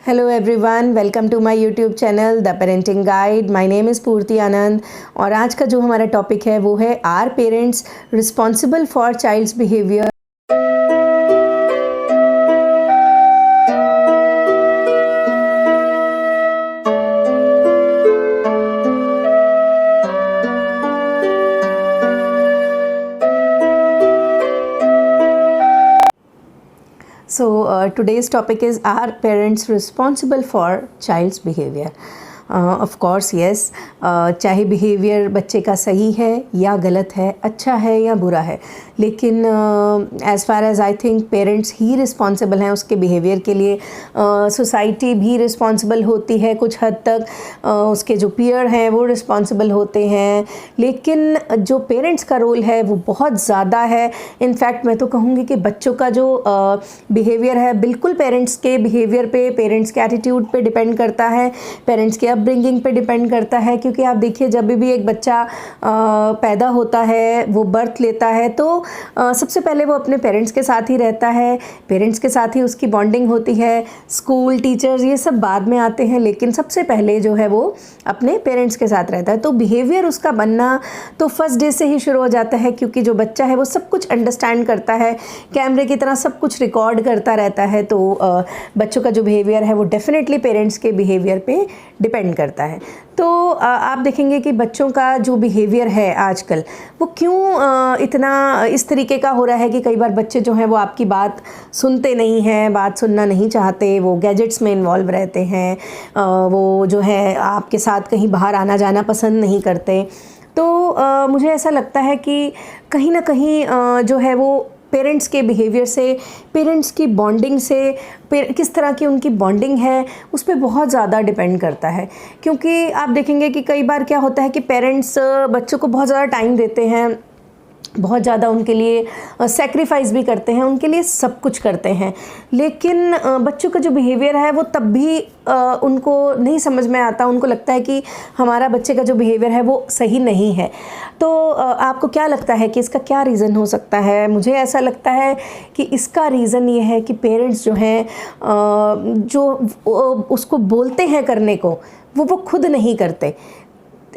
Hello everyone, welcome to my YouTube channel the parenting guide. My name is Purti Anand और आज का जो हमारा टॉपिक है वो है are parents responsible for child's behaviour. So today's topic is, are parents responsible for child's behavior? Of course yes. चाहे behaviour बच्चे का सही है या गलत है, अच्छा है या बुरा है, लेकिन as far as I think parents he responsible हैं उसके बिहेवियर के लिए। सोसाइटी भी रिस्पॉन्सिबल होती है कुछ हद तक, उसके जो पीयर हैं वो रिस्पॉन्सिबल होते हैं, लेकिन जो पेरेंट्स का रोल है वो बहुत ज़्यादा है। इनफैक्ट मैं तो कहूँगी कि बच्चों का जो बिहेवियर है बिल्कुल पेरेंट्स के बिहेवियर पे, पेरेंट्स के एटीट्यूड पे डिपेंड करता है, पेरेंट्स के अपब्रिंगिंग पे डिपेंड करता है। क्योंकि आप देखिए, जब भी एक बच्चा पैदा होता है, वो बर्थ लेता है, तो सबसे पहले वो अपने पेरेंट्स के साथ ही रहता है, पेरेंट्स के साथ ही उसकी बॉन्डिंग होती है। स्कूल, टीचर्स, ये सब बाद में आते हैं, लेकिन सबसे पहले जो है वो अपने पेरेंट्स के साथ रहता है। तो बिहेवियर उसका बनना तो फर्स्ट डे से ही शुरू हो जाता है, क्योंकि जो बच्चा है वो सब कुछ अंडरस्टैंड करता है, कैमरे की तरह सब कुछ रिकॉर्ड करता रहता है। तो बच्चों का जो बिहेवियर है वो डेफिनेटली पेरेंट्स के बिहेवियर पे डिपेंड करता है। तो आप देखेंगे कि बच्चों का जो बिहेवियर है आजकल वो क्यों इतना इस तरीके का हो रहा है कि कई बार बच्चे जो हैं वो आपकी बात सुनते नहीं हैं, बात सुनना नहीं चाहते, वो गैजेट्स में इन्वॉल्व रहते हैं, वो जो है आपके साथ कहीं बाहर आना जाना पसंद नहीं करते। तो मुझे ऐसा लगता है कि कहीं ना कहीं जो है वो पेरेंट्स के बिहेवियर से, पेरेंट्स की बॉन्डिंग से, किस तरह की उनकी बॉन्डिंग है उस पर बहुत ज़्यादा डिपेंड करता है। क्योंकि आप देखेंगे कि कई बार क्या होता है कि पेरेंट्स बच्चों को बहुत ज़्यादा टाइम देते हैं, बहुत ज़्यादा उनके लिए सेक्रीफाइस भी करते हैं, उनके लिए सब कुछ करते हैं, लेकिन बच्चों का जो बिहेवियर है वो तब भी उनको नहीं समझ में आता। उनको लगता है कि हमारा बच्चे का जो बिहेवियर है वो सही नहीं है। तो आपको क्या लगता है कि इसका क्या रीज़न हो सकता है? मुझे ऐसा लगता है कि इसका रीज़न ये है कि पेरेंट्स जो हैं जो उसको बोलते हैं करने को वो खुद नहीं करते।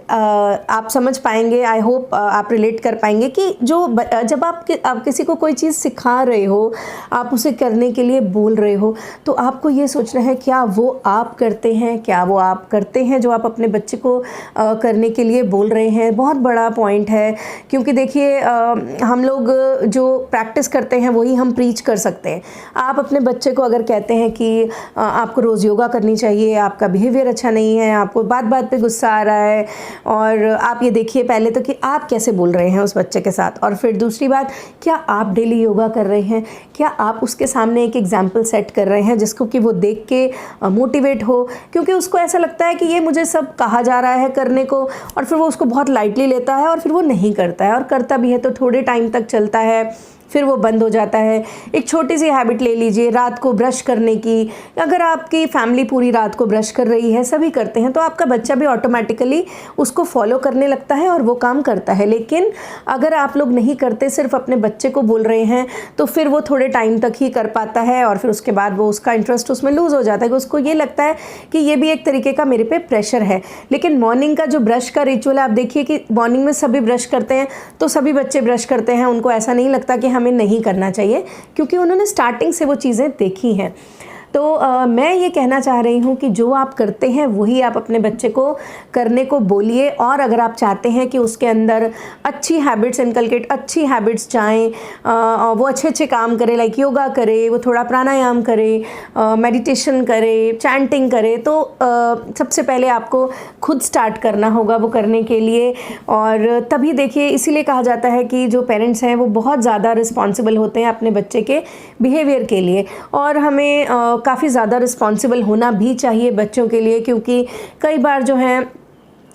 आप समझ पाएंगे, आई होप आप रिलेट कर पाएंगे कि जब आप किसी को कोई चीज़ सिखा रहे हो, आप उसे करने के लिए बोल रहे हो, तो आपको ये सोचना है क्या वो आप करते हैं, क्या वो आप करते हैं जो आप अपने बच्चे को करने के लिए बोल रहे हैं। बहुत बड़ा पॉइंट है, क्योंकि देखिए हम लोग जो प्रैक्टिस करते हैं वही हम प्रीच कर सकते हैं। आप अपने बच्चे को अगर कहते हैं कि आपको रोज़ योगा करनी चाहिए, आपका बिहेवियर अच्छा नहीं है, आपको बात बात पे गुस्सा आ रहा है, और आप ये देखिए पहले तो कि आप कैसे बोल रहे हैं उस बच्चे के साथ, और फिर दूसरी बात, क्या आप डेली योगा कर रहे हैं, क्या आप उसके सामने एक एग्जाम्पल सेट कर रहे हैं जिसको कि वो देख के मोटिवेट हो। क्योंकि उसको ऐसा लगता है कि ये मुझे सब कहा जा रहा है करने को, और फिर वो उसको बहुत लाइटली लेता है और फिर वो नहीं करता है, और करता भी है तो थोड़े टाइम तक चलता है, फिर वो बंद हो जाता है। एक छोटी सी हैबिट ले लीजिए, रात को ब्रश करने की। अगर आपकी फैमिली पूरी रात को ब्रश कर रही है, सभी करते हैं, तो आपका बच्चा भी ऑटोमेटिकली उसको फॉलो करने लगता है और वो काम करता है। लेकिन अगर आप लोग नहीं करते, सिर्फ अपने बच्चे को बोल रहे हैं, तो फिर वो थोड़े टाइम तक ही कर पाता है, और फिर उसके बाद वो उसका इंटरेस्ट उसमें लूज़ हो जाता है कि उसको ये लगता है कि ये भी एक तरीके का मेरे पे प्रेशर है। लेकिन मॉर्निंग का जो ब्रश का रिचुअल है, आप देखिए कि मॉर्निंग में सभी ब्रश करते हैं, तो सभी बच्चे ब्रश करते हैं, उनको ऐसा नहीं लगता कि हमें नहीं करना चाहिए, क्योंकि उन्होंने स्टार्टिंग से वो चीज़ें देखी हैं। तो मैं ये कहना चाह रही हूँ कि जो आप करते हैं वही आप अपने बच्चे को करने को बोलिए, और अगर आप चाहते हैं कि उसके अंदर अच्छी हैबिट्स इनकलकेट, अच्छी हैबिट्स चाहें, वो अच्छे अच्छे काम करे, लाइक योगा करे, वो थोड़ा प्राणायाम करे, मेडिटेशन करे, चैंटिंग करे, तो सबसे पहले आपको खुद स्टार्ट करना होगा वो करने के लिए। और तभी देखिए, इसीलिए कहा जाता है कि जो पेरेंट्स हैं वो बहुत ज़्यादा रिस्पॉन्सिबल होते हैं अपने बच्चे के बिहेवियर के लिए, और हमें काफ़ी ज़्यादा रिस्पॉन्सिबल होना भी चाहिए बच्चों के लिए। क्योंकि कई बार जो है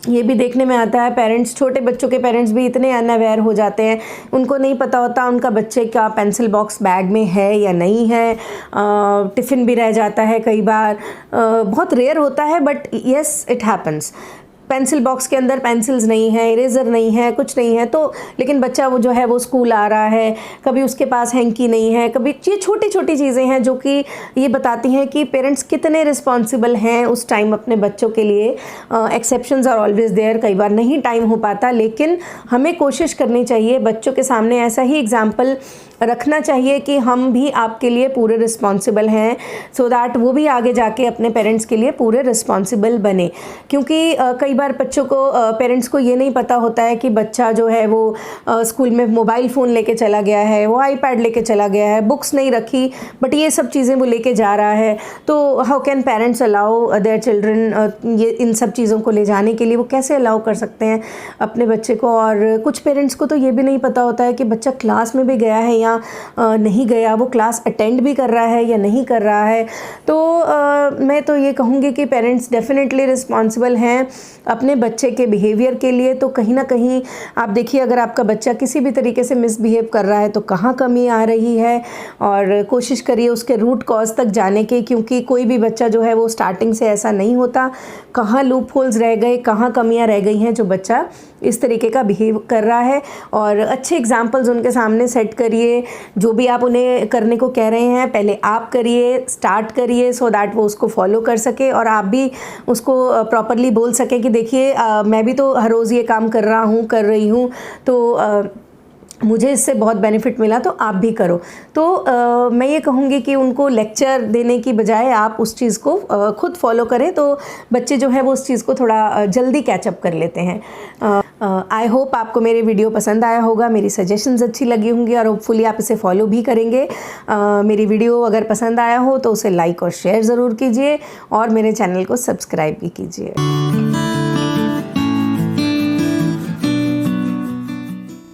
ये भी देखने में आता है, पेरेंट्स, छोटे बच्चों के पेरेंट्स भी इतने अनअवेयर हो जाते हैं, उनको नहीं पता होता उनका बच्चे का पेंसिल बॉक्स बैग में है या नहीं है, टिफ़िन भी रह जाता है कई बार, बहुत रेयर होता है, but yes it happens. Pencil box के अंदर पेंसिल्स नहीं है, इरेज़र नहीं है, कुछ नहीं है, तो लेकिन बच्चा वो जो है वो स्कूल आ रहा है, कभी उसके पास हैंकी नहीं है, कभी ये छोटी छोटी चीज़ें हैं जो कि ये बताती हैं कि पेरेंट्स कितने रिस्पॉन्सिबल हैं उस टाइम अपने बच्चों के लिए। एक्सेप्शंस आर ऑलवेज देयर, कई बार नहीं टाइम हो पाता, लेकिन हमें कोशिश करनी चाहिए, बच्चों के सामने ऐसा ही एग्जाम्पल रखना चाहिए कि हम भी आपके लिए पूरे रिस्पॉन्सिबल हैं, सो दैट वो भी आगे जाके अपने पेरेंट्स के लिए पूरे रिस्पॉन्सिबल बने। क्योंकि कई बार बच्चों को, पेरेंट्स को ये नहीं पता होता है कि बच्चा जो है वो स्कूल में मोबाइल फ़ोन लेके चला गया है, वो आईपैड लेके चला गया है, बुक्स नहीं रखी, बट ये सब चीज़ें वो लेके जा रहा है। तो how can parents allow their children, ये इन सब चीज़ों को ले जाने के लिए वो कैसे अलाउ कर सकते हैं अपने बच्चे को। और कुछ पेरेंट्स को तो ये भी नहीं पता होता है कि बच्चा क्लास में भी गया है या नहीं गया, वो क्लास अटेंड भी कर रहा है या नहीं कर रहा है। तो मैं तो ये कहूँगी कि पेरेंट्स डेफिनेटली रिस्पॉन्सिबल हैं अपने बच्चे के बिहेवियर के लिए। तो कहीं ना कहीं आप देखिए, अगर आपका बच्चा किसी भी तरीके से मिसबिहेव कर रहा है तो कहाँ कमी आ रही है, और कोशिश करिए उसके रूट कॉज तक जाने के, क्योंकि कोई भी बच्चा जो है वो स्टार्टिंग से ऐसा नहीं होता। कहाँ लूप होल्स रह गए, कहाँ कमियाँ रह गई हैं जो बच्चा इस तरीके का बिहेव कर रहा है, और अच्छे एग्जाम्पल्स उनके सामने सेट करिए। जो भी आप उन्हें करने को कह रहे हैं पहले आप करिए, स्टार्ट करिए, सो दैट वो उसको फॉलो कर सके, और आप भी उसको प्रॉपरली बोल सकें कि देखिए मैं भी तो हर रोज़ ये काम कर रहा हूँ, कर रही हूँ, तो मुझे इससे बहुत बेनिफिट मिला, तो आप भी करो। तो मैं ये कहूँगी कि उनको लेक्चर देने की बजाय आप उस चीज़ को खुद फॉलो करें, तो बच्चे जो है वो उस चीज़ को थोड़ा जल्दी कैचअप कर लेते हैं। आई होप आपको मेरे वीडियो पसंद आया होगा, मेरी सजेशंस अच्छी लगी होंगी, और होपफुली आप इसे फॉलो भी करेंगे। मेरी वीडियो अगर पसंद आया हो तो उसे लाइक और शेयर ज़रूर कीजिए, और मेरे चैनल को सब्सक्राइब भी कीजिए।